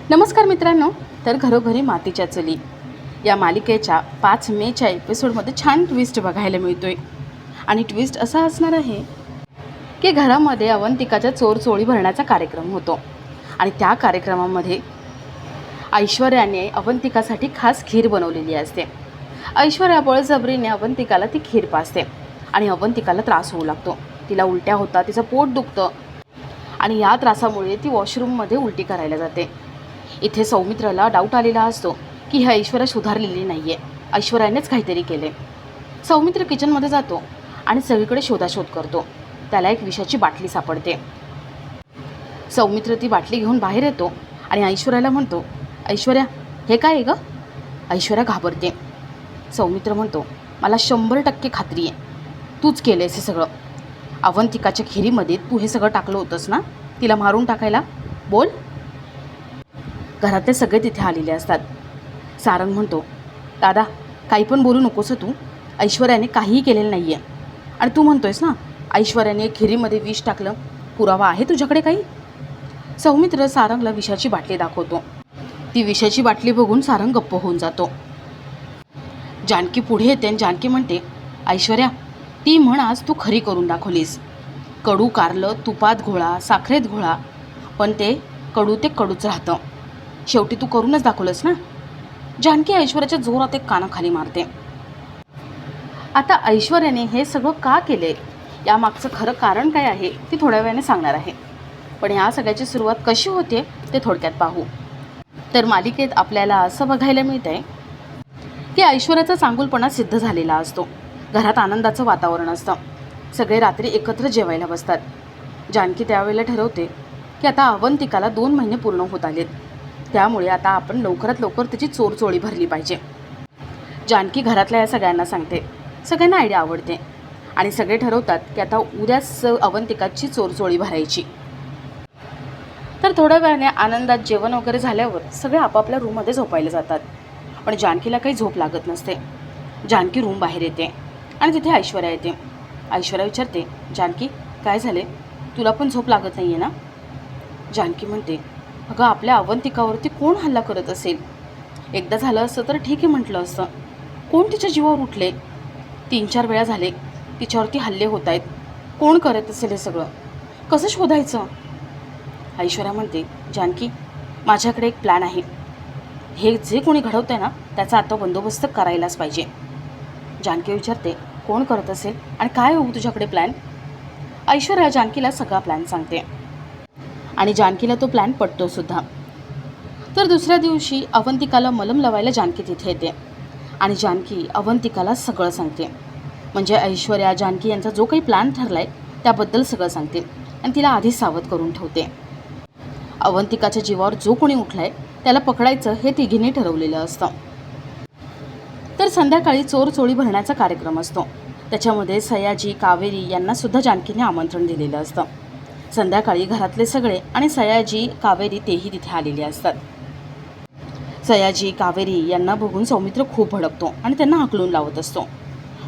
नमस्कार मित्रांनो. तर घरोघरी मातीच्या चुली या मालिकेच्या 5 मेच्या एपिसोडमध्ये छान ट्विस्ट बघायला मिळतोय. आणि ट्विस्ट असा असणार आहे की घरामध्ये अवंतिकाच्या चोरी भरण्याचा कार्यक्रम होतो. आणि त्या कार्यक्रमामध्ये ऐश्वर्याने अवंतिकासाठी खास खीर बनवलेली असते. ऐश्वर्या बळजबरीने अवंतिकाला ती खीर पाजते आणि अवंतिकाला त्रास होऊ लागतो. तिला उलट्या होतात, तिचं पोट दुखतं आणि या त्रासामुळे ती वॉशरूममध्ये उलटी करायला जाते. इथे सौमित्रला डाऊट आलेला असतो की ही ऐश्वर्या सुधारलेली नाही आहे, ऐश्वर्यानेच काहीतरी केले. सौमित्र किचनमध्ये जातो आणि सगळीकडे शोधाशोध करतो. त्याला एक विषाची बाटली सापडते. सौमित्र ती बाटली घेऊन बाहेर येतो आणि ऐश्वर्याला म्हणतो, ऐश्वर्या हे काय आहे गं? ऐश्वर्या घाबरते. सौमित्र म्हणतो, मला 100% खात्री आहे तूच केलं हे सगळं. अवंतिकाच्या खिरीमध्ये तू हे सगळं टाकलं होतंस ना, तिला मारून टाकायला. बोल. घरातले सगळे तिथे आलेले असतात. सारंग म्हणतो, दादा काही पण बोलू नकोस तू, ऐश्वर्याने काहीही केलेलं नाही आहे. आणि तू म्हणतोयस ना ऐश्वर्याने खिरीमध्ये विष टाकलं, पुरावा आहे तुझ्याकडे काही? सौमित्र सारंगला विषाची बाटली दाखवतो. ती विषाची बाटली बघून सारंग गप्प होऊन जातो. जानकी पुढे येते आणि जानकी म्हणते, ऐश्वर्या ती म्हण आज तू खरी करून दाखवलीस. कडू कारलं तुपात घोळा, साखरेत घोळा, पण ते कडूच राहतं. शेवटी तू करूनच दाखवलंस ना. जानकी ऐश्वर्याच्या जोरात एक कानाखाली मारते. आता ऐश्वर्याने हे सगळं का केले, यामागचं खरं कारण काय आहे ती थोड्या वेळाने सांगणार आहे. पण ह्या सगळ्याची सुरुवात कशी होते ते थोडक्यात पाहू. तर मालिकेत आपल्याला असं बघायला मिळतं आहे की ऐश्वर्याचा चांगुलपणा सिद्ध झालेला असतो. घरात आनंदाचं वातावरण असतं. सगळे रात्री एकत्र जेवायला बसतात. जानकी त्यावेळेला ठरवते की आता अवंतिकाला 2 महिने पूर्ण होत आलेत, त्यामुळे आता आपण लवकरात लवकर त्याची चोरी भरली पाहिजे. जानकी घरातल्या या सगळ्यांना सांगते. सगळ्यांना आयडिया आवडते आणि सगळे ठरवतात की आता उद्याच अवंतिकाची चोरी भरायची. तर थोड्या वेळाने आनंदात जेवण वगैरे झाल्यावर सगळे आपापल्या रूममध्ये झोपायला जातात. पण जानकीला काही झोप लागत नसते. जानकी रूम बाहेर येते आणि तिथे ऐश्वर्या येते. ऐश्वर्या विचारते, जानकी काय झाले, तुला पण झोप लागत नाही आहे ना? जानकी म्हणते, अगं आपल्या अवंतिकावरती कोण हल्ला करत असेल? एकदा झालं असतं तर ठीक आहे म्हटलं असतं. कोण तिच्या जीवावर उठले? 3-4 वेळा झाले तिच्यावरती हल्ले होत आहेत. कोण करत असेल हे सगळं? कसं शोधायचं? ऐश्वर्या म्हणते, जानकी माझ्याकडे एक प्लॅन आहे. हे जे कोणी घडवतं आहे ना त्याचा आता बंदोबस्त करायलाच पाहिजे. जानकी विचारते, कोण करत असेल आणि काय होऊ तुझ्याकडे प्लॅन? ऐश्वर्या जानकीला सगळा प्लॅन सांगते आणि जानकीला तो प्लॅन पटतोसुद्धा. तर दुसऱ्या दिवशी अवंतिकाला मलम लावायला जानकी तिथे येते आणि जानकी अवंतिकाला सगळं सांगते. म्हणजे ऐश्वर्या जानकी यांचा जो काही प्लॅन ठरला आहे त्याबद्दल सगळं सांगते आणि तिला आधीच सावध करून ठेवते. अवंतिकाच्या जीवावर जो कोणी उठला आहे त्याला पकडायचं हे तिघींनी ठरवलेलं असतं. तर संध्याकाळी चोरी भरण्याचा कार्यक्रम असतो. त्याच्यामध्ये सयाजी कावेरी यांनासुद्धा जानकीने आमंत्रण दिलेलं असतं. संध्याकाळी घरातले सगळे आणि सयाजी कावेरी तेही तिथे आलेले असतात. सयाजी कावेरी यांना बघून सौमित्र खूप भडकतो आणि त्यांना हाकलून लावत असतो.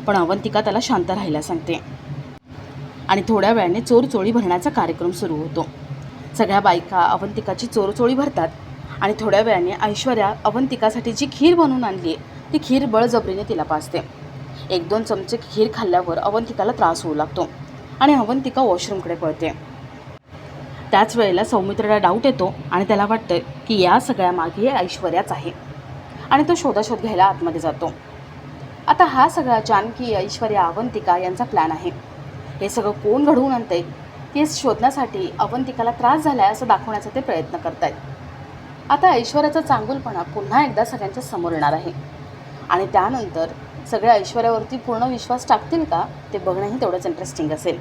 पण अवंतिका त्याला शांत राहायला सांगते आणि थोड्या वेळाने चोरी भरण्याचा कार्यक्रम सुरू होतो. सगळ्या बायका अवंतिकाची चोरी भरतात आणि थोड्या वेळाने ऐश्वर्या अवंतिकासाठी जी खीर बनवून आणली आहे ती खीर बळजबरीने तिला पाजते. 1-2 चमचे खीर खाल्ल्यावर अवंतिकाला त्रास होऊ लागतो आणि अवंतिका वॉशरूमकडे पळते. त्याच वेळेला सौमित्रला डाऊट येतो आणि त्याला वाटतं की या सगळ्या मागे ऐश्वर्याच आहे आणि तो शोधाशोध घ्यायला आतमध्ये जातो. आता हा सगळा जानकी ऐश्वर्या अवंतिका यांचा प्लॅन आहे. हे सगळं कोण घडवून आणतंय ते शोधण्यासाठी अवंतिकाला त्रास झाला आहे असं दाखवण्याचा ते प्रयत्न करत आहेत. आता ऐश्वर्याचा चांगुलपणा पुन्हा एकदा सगळ्यांच्या समोर येणार आहे आणि त्यानंतर सगळ्या ऐश्वर्यावरती पूर्ण विश्वास टाकतील का ते बघणंही तेवढंच इंटरेस्टिंग असेल.